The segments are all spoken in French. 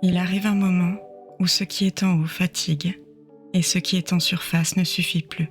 Il arrive un moment où ce qui est en haut fatigue et ce qui est en surface ne suffit plus.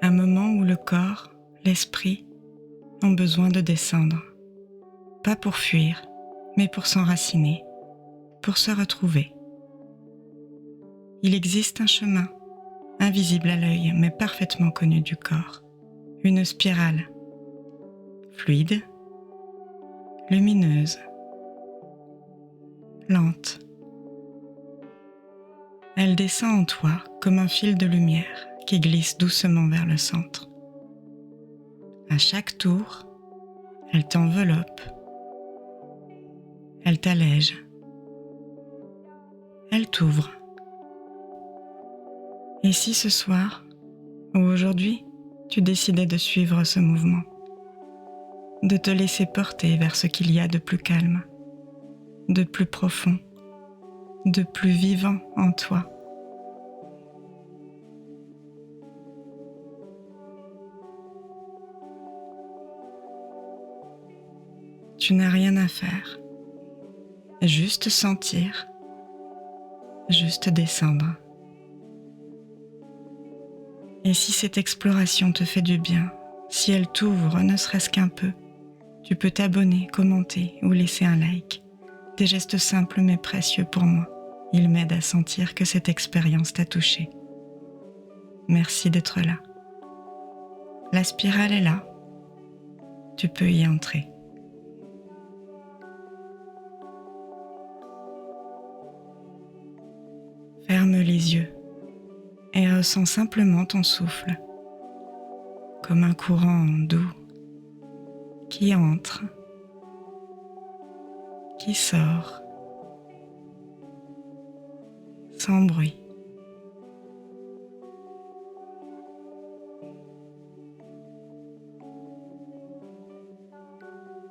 Un moment où le corps, l'esprit ont besoin de descendre, pas pour fuir, mais pour s'enraciner, pour se retrouver. Il existe un chemin, invisible à l'œil mais parfaitement connu du corps, une spirale, fluide, lumineuse, lente. Elle descend en toi comme un fil de lumière qui glisse doucement vers le centre. À chaque tour, elle t'enveloppe, elle t'allège, elle t'ouvre. Et si ce soir, ou aujourd'hui, tu décidais de suivre ce mouvement, de te laisser porter vers ce qu'il y a de plus calme, de plus profond, de plus vivant en toi. Tu n'as rien à faire, juste sentir, juste descendre. Et si cette exploration te fait du bien, si elle t'ouvre ne serait-ce qu'un peu, tu peux t'abonner, commenter ou laisser un like. Des gestes simples mais précieux pour moi. Ils m'aident à sentir que cette expérience t'a touché. Merci d'être là. La spirale est là. Tu peux y entrer. Ferme les yeux et ressens simplement ton souffle, comme un courant doux qui entre, qui sort, sans bruit.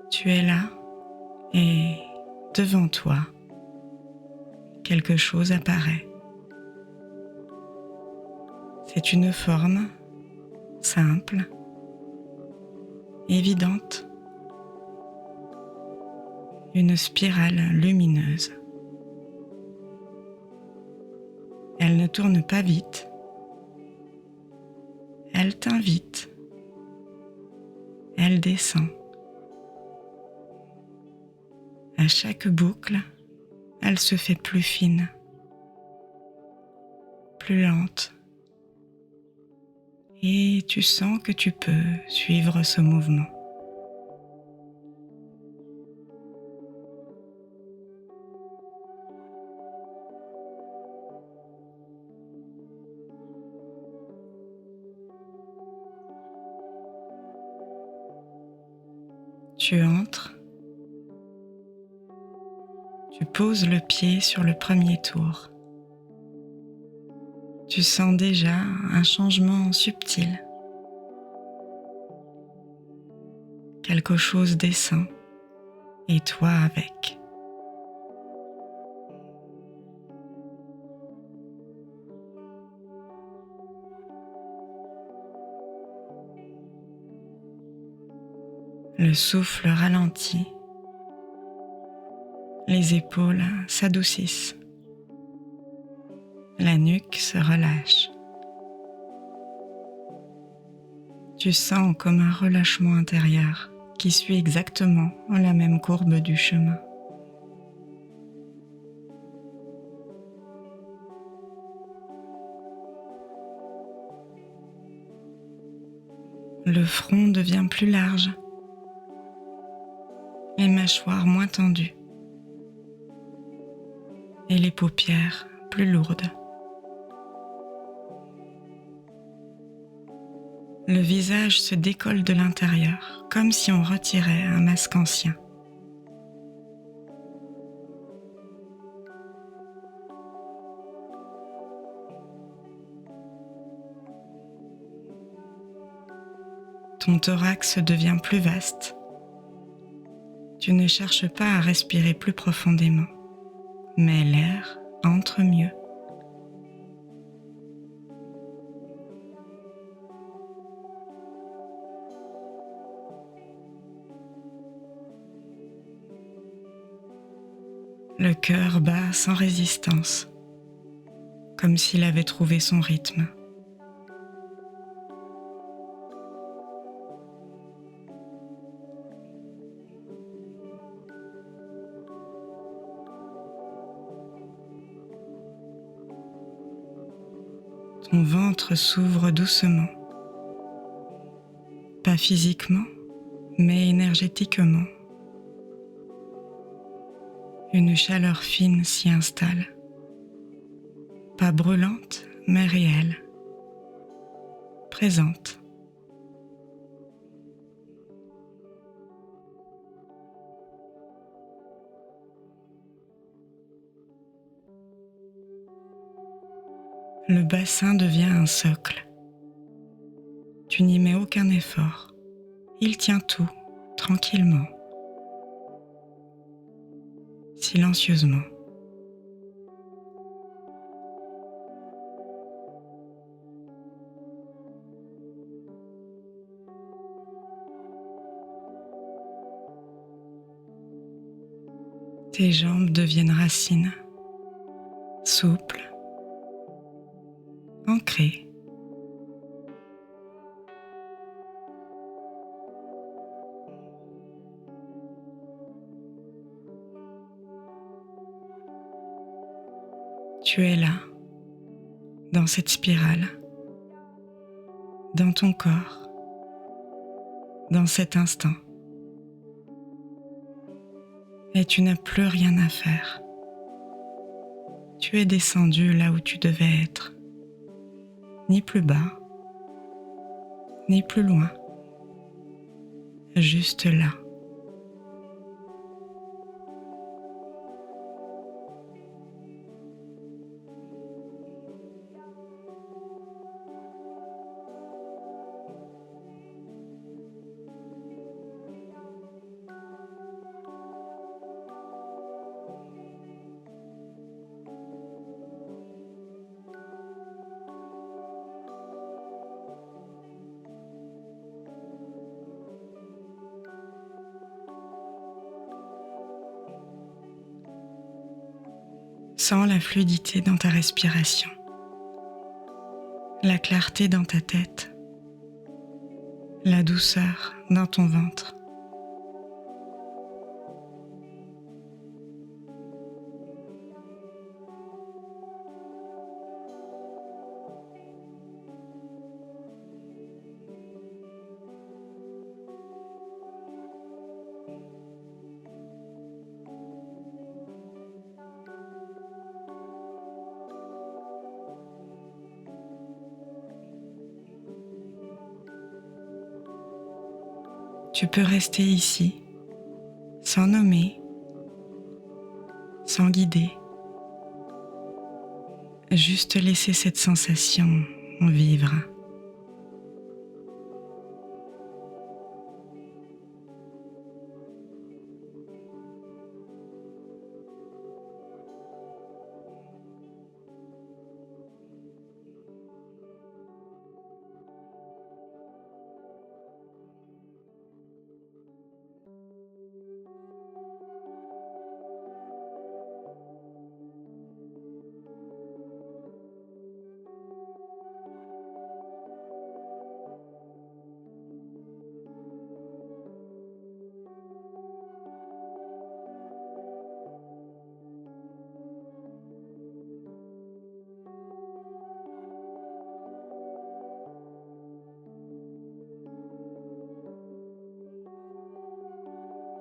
Tu es là et devant toi, quelque chose apparaît. C'est une forme simple, évidente, une spirale lumineuse. Elle ne tourne pas vite, elle t'invite, elle descend. À chaque boucle, elle se fait plus fine, plus lente. Et tu sens que tu peux suivre ce mouvement. Tu entres, tu poses le pied sur le premier tour. Tu sens déjà un changement subtil. Quelque chose descend et toi avec. Le souffle ralentit, les épaules s'adoucissent, la nuque se relâche. Tu sens comme un relâchement intérieur qui suit exactement la même courbe du chemin. Le front devient plus large, les mâchoires moins tendues et les paupières plus lourdes. Le visage se décolle de l'intérieur, comme si on retirait un masque ancien. Ton thorax devient plus vaste. Tu ne cherches pas à respirer plus profondément, mais l'air entre mieux. Le cœur bat sans résistance, comme s'il avait trouvé son rythme. Ton ventre s'ouvre doucement, pas physiquement, mais énergétiquement. Une chaleur fine s'y installe, pas brûlante, mais réelle, présente. Le bassin devient un socle. Tu n'y mets aucun effort. Il tient tout, tranquillement, silencieusement. Tes jambes deviennent racines, souples, ancrées. Tu es là, dans cette spirale, dans ton corps, dans cet instant. Et tu n'as plus rien à faire. Tu es descendu là où tu devais être, ni plus bas, ni plus loin, juste là. Sens la fluidité dans ta respiration, la clarté dans ta tête, la douceur dans ton ventre. Tu peux rester ici, sans nommer, sans guider, juste laisser cette sensation vivre.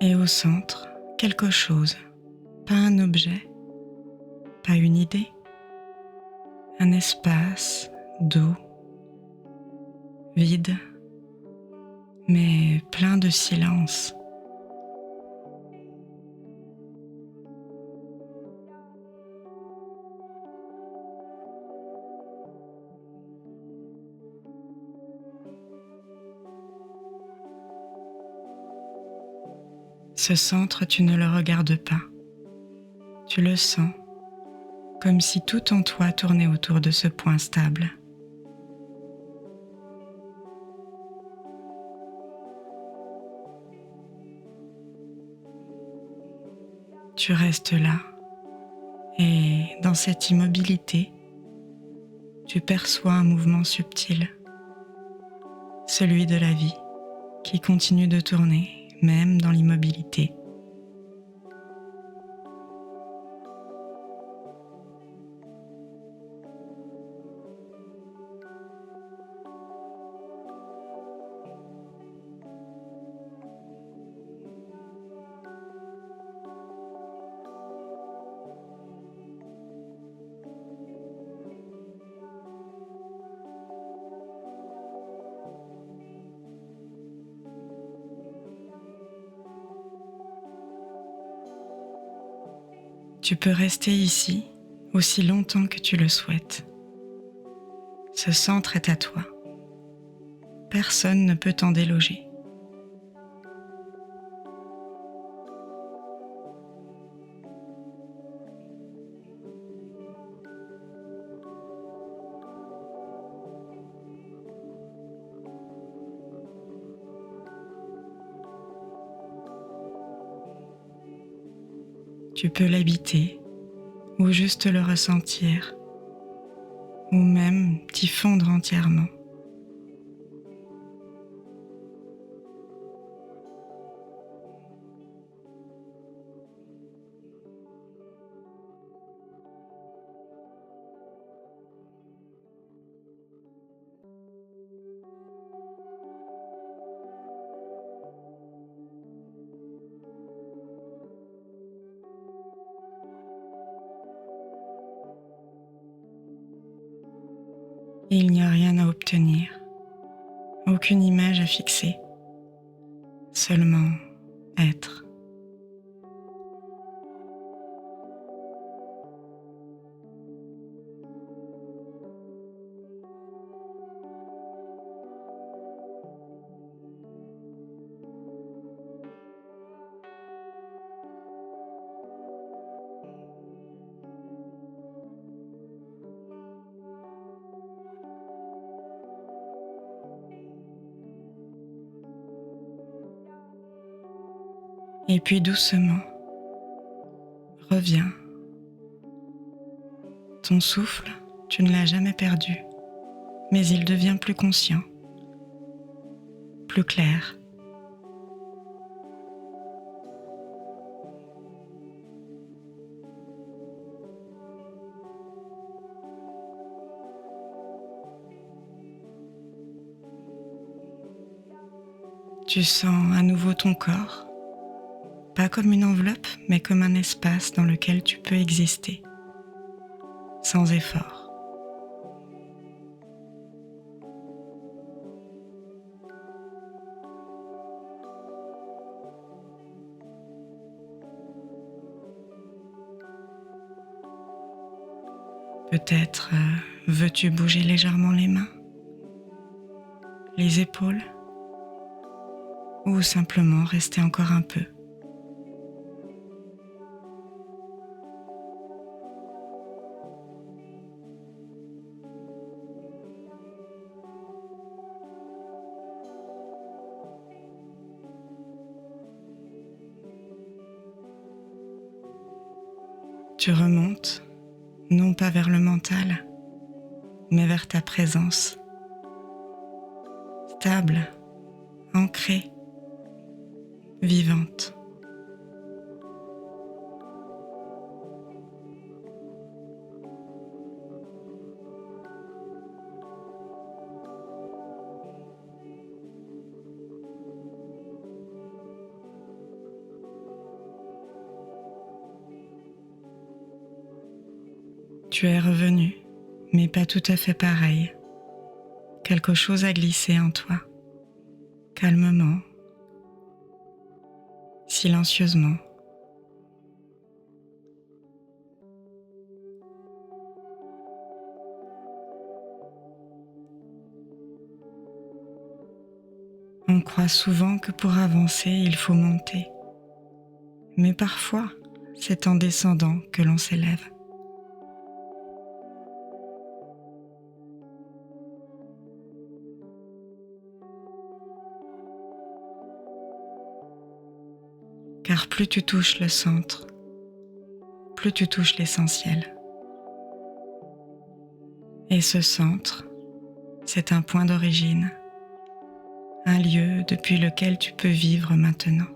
Et au centre, quelque chose, pas un objet, pas une idée, un espace doux, vide, mais plein de silence. Ce centre, tu ne le regardes pas. Tu le sens, comme si tout en toi tournait autour de ce point stable. Tu restes là, Et dans cette immobilité, tu perçois un mouvement subtil, celui de la vie qui continue de tourner, même dans l'immobilité. Tu peux rester ici aussi longtemps que tu le souhaites. Ce centre est à toi. Personne ne peut t'en déloger. Tu peux l'habiter ou juste le ressentir ou même t'y fondre entièrement. Il n'y a rien à obtenir, aucune image à fixer, seulement être. Et puis doucement, reviens. Ton souffle, tu ne l'as jamais perdu, mais il devient plus conscient, plus clair. Tu sens à nouveau ton corps, pas comme une enveloppe, mais comme un espace dans lequel tu peux exister, sans effort. Peut-être veux-tu bouger légèrement les mains, les épaules, ou simplement rester encore un peu. Tu remontes, non pas vers le mental, mais vers ta présence, stable, ancrée, vivante. Tu es revenu, mais pas tout à fait pareil. Quelque chose a glissé en toi, calmement, silencieusement. On croit souvent que pour avancer, il faut monter. Mais parfois, c'est en descendant que l'on s'élève. Car plus tu touches le centre, plus tu touches l'essentiel. Et ce centre, c'est un point d'origine, un lieu depuis lequel tu peux vivre maintenant.